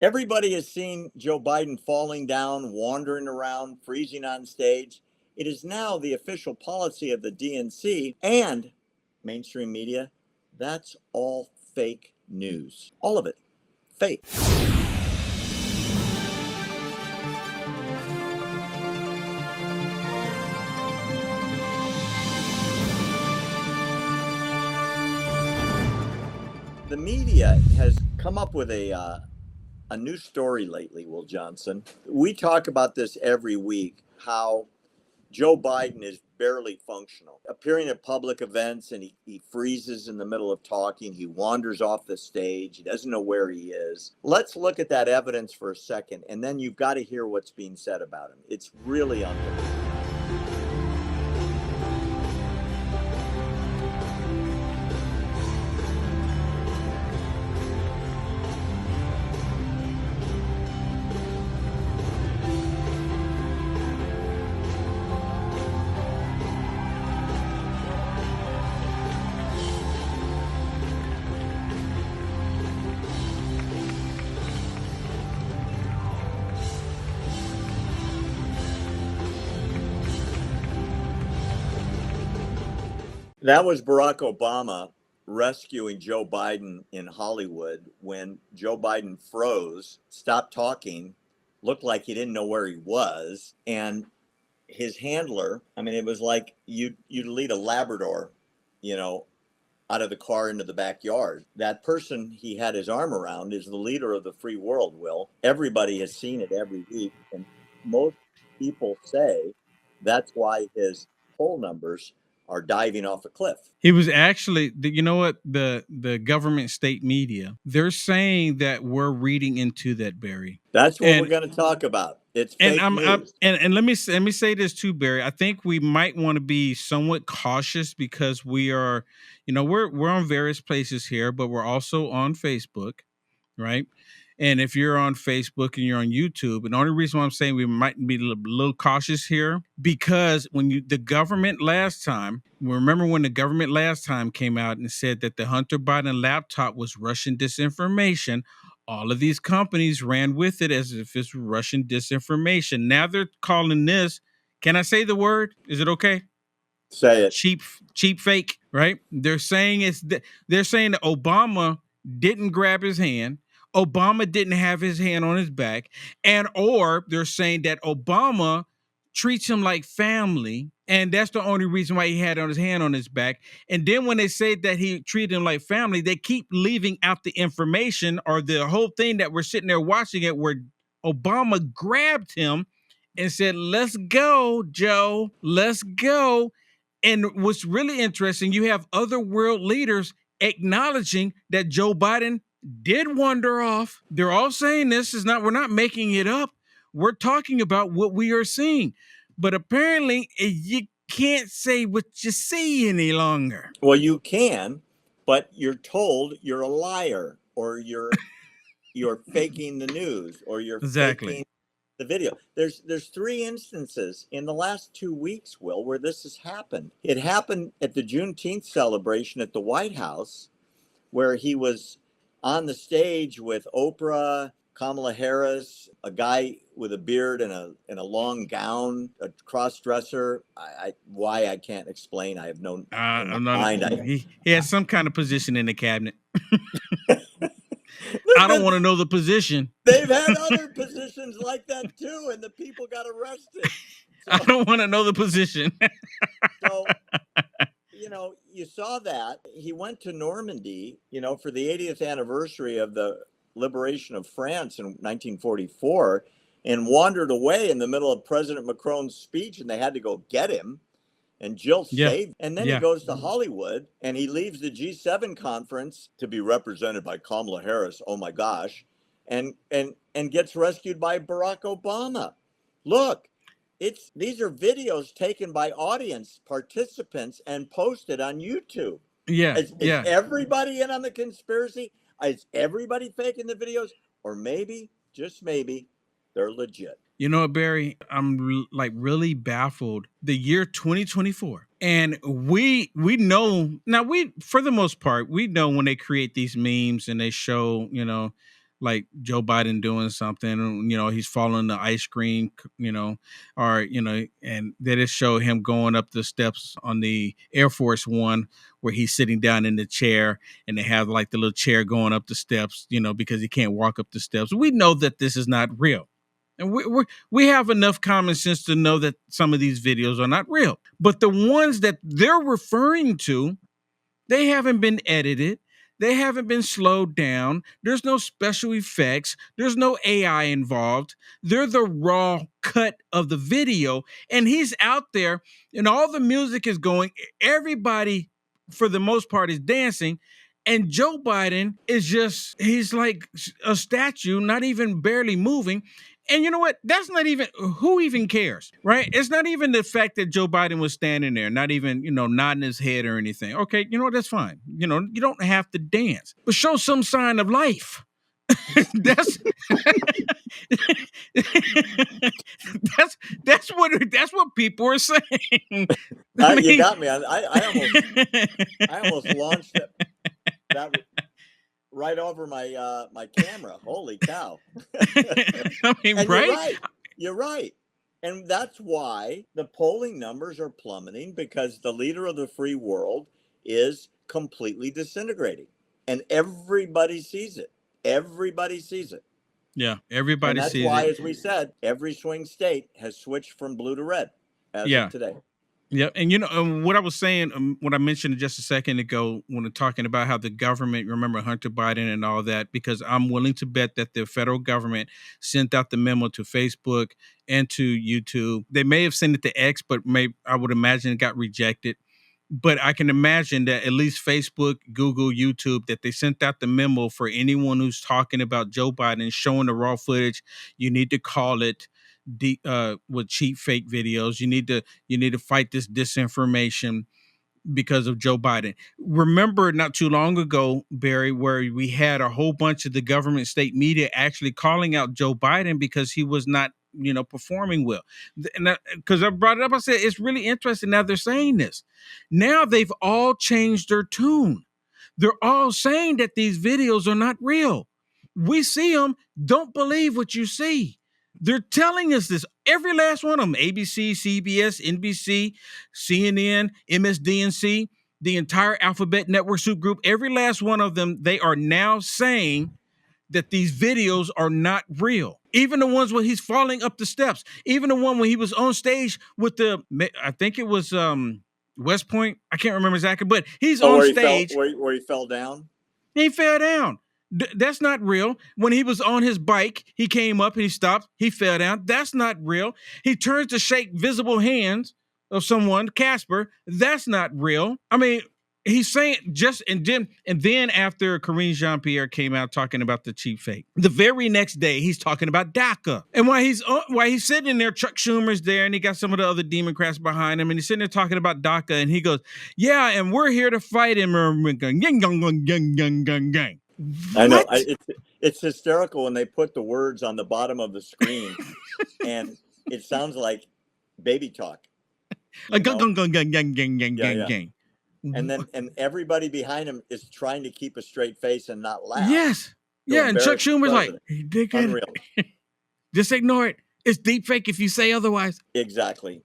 Everybody has seen Joe Biden falling down, wandering around, freezing on stage. It is now the official policy of the DNC and mainstream media. That's all fake news. All of it. Fake. The media has come up with a new story lately, Will Johnson. We talk about this every week, how Joe Biden is barely functional, appearing at public events, and he freezes in the middle of talking. He wanders off the stage. He doesn't know where he is. Let's look at that evidence for a second, and then you've got to hear what's being said about him. It's really unbelievable. That was Barack Obama rescuing Joe Biden in Hollywood when Joe Biden froze, stopped talking, looked like he didn't know where he was, and his handler, I mean, it was like you'd lead a Labrador, you know, out of the car into the backyard. That person he had his arm around is the leader of the free world, Will. Everybody has seen it every week, and most people say that's why his poll numbers are diving off a cliff. He was actually, you know what, the government state media, they're saying that we're reading into that, Barry. That's what And we're going to talk about. It's and fake I'm news. and let me say this too, Barry. I think we might want to be somewhat cautious because we are, we're on various places here, but we're also on Facebook, right? And if you're on Facebook and you're on YouTube, and the only reason why I'm saying we might be a little cautious here, because the government last time, remember when the government last time came out and said that the Hunter Biden laptop was Russian disinformation, all of these companies ran with it as if it's Russian disinformation. Now they're calling this, can I say the word? Is it okay? Say it. Cheap fake, right? They're saying they're saying that Obama didn't grab his hand. Obama didn't have his hand on his back, or they're saying that Obama treats him like family, and that's the only reason why he had on his hand on his back. And then when they say that he treated him like family, they keep leaving out the information or the whole thing that we're sitting there watching it, where Obama grabbed him and said, "Let's go, Joe. Let's go." And what's really interesting, you have other world leaders acknowledging that Joe Biden did wander off. They're all saying we're not making it up. We're talking about what we are seeing. But apparently you can't say what you see any longer. Well, you can, but you're told you're a liar, or you're faking the news, or you're faking the video. There's 3 instances in the last 2 weeks, Will, where this has happened. It happened at the Juneteenth celebration at the White House, where he was on the stage with Oprah, Kamala Harris, a guy with a beard and a long gown, a cross-dresser. Why I can't explain. I have no mind. He has some kind of position in the cabinet. I don't want to know the position. They've had other positions like that too, and the people got arrested. So, I don't want to know the position. So, you saw that. He went to Normandy, for the 80th anniversary of the liberation of France in 1944, and wandered away in the middle of President Macron's speech, and they had to go get him. And Jill saved. And then he goes to Hollywood, and he leaves the G7 conference to be represented by Kamala Harris. Oh my gosh. And gets rescued by Barack Obama. Look, these are videos taken by audience participants and posted on YouTube. Is everybody in on the conspiracy? Is everybody faking the videos? Or maybe, just maybe, they're legit. You know what, Barry? I'm really baffled. The year 2024, and we know now. For the most part, we know when they create these memes and they show, like Joe Biden doing something, he's following the ice cream, or, and they just show him going up the steps on the Air Force One where he's sitting down in the chair and they have like the little chair going up the steps, because he can't walk up the steps. We know that this is not real. And we have enough common sense to know that some of these videos are not real. But the ones that they're referring to, they haven't been edited. They haven't been slowed down. There's no special effects. There's no AI involved. They're the raw cut of the video. And he's out there and all the music is going. Everybody, for the most part, is dancing. And Joe Biden is he's like a statue, not even barely moving. And you know what? That's not even, who even cares, right? It's not even the fact that Joe Biden was standing there, not even, nodding his head or anything. Okay, that's fine. You don't have to dance, but show some sign of life. that's that's what people are saying. You got me. I almost launched that right over my my camera. Holy cow! I mean, and right? You're right. And that's why the polling numbers are plummeting, because the leader of the free world is completely disintegrating. And everybody sees it. Everybody sees it. Yeah, everybody sees it. And that's why, as we said, every swing state has switched from blue to red as of today. Yeah, and what I was saying, what I mentioned just a second ago when we're talking about how the government, remember Hunter Biden and all that, because I'm willing to bet that the federal government sent out the memo to Facebook and to YouTube. They may have sent it to X, but I would imagine it got rejected. But I can imagine that at least Facebook, Google, YouTube, that they sent out the memo for anyone who's talking about Joe Biden, showing the raw footage. You need to call it with cheap fake videos. You need to fight this disinformation because of Joe Biden. Remember not too long ago, Barry, where we had a whole bunch of the government state media actually calling out Joe Biden because he was not, performing well. And because I brought it up, I said, it's really interesting. Now they're saying this. Now they've all changed their tune. They're all saying that these videos are not real. We see them. Don't believe what you see. They're telling us this. Every last one of them, ABC, CBS, NBC, CNN, MSDNC, the entire Alphabet Network Soup Group, every last one of them, they are now saying that these videos are not real. Even the ones where he's falling up the steps, even the one when he was on stage with I think it was West Point. I can't remember exactly, but he's on stage. Where he fell down? He fell down. That's not real. When he was on his bike, he came up and he stopped. He fell down. That's not real. He turns to shake visible hands of someone, Casper. That's not real. I mean, he's saying and then after Karine Jean-Pierre came out talking about the cheap fake, the very next day he's talking about DACA. And while he's sitting in there, Chuck Schumer's there, and he got some of the other Democrats behind him, and he's sitting there talking about DACA, and he goes, "Yeah, and we're here to fight him." I know. It's hysterical when they put the words on the bottom of the screen, and it sounds like baby talk. And everybody behind him is trying to keep a straight face and not laugh. Yes. Yeah, and Chuck Schumer's like, unreal. Just ignore it. It's deep fake if you say otherwise. Exactly.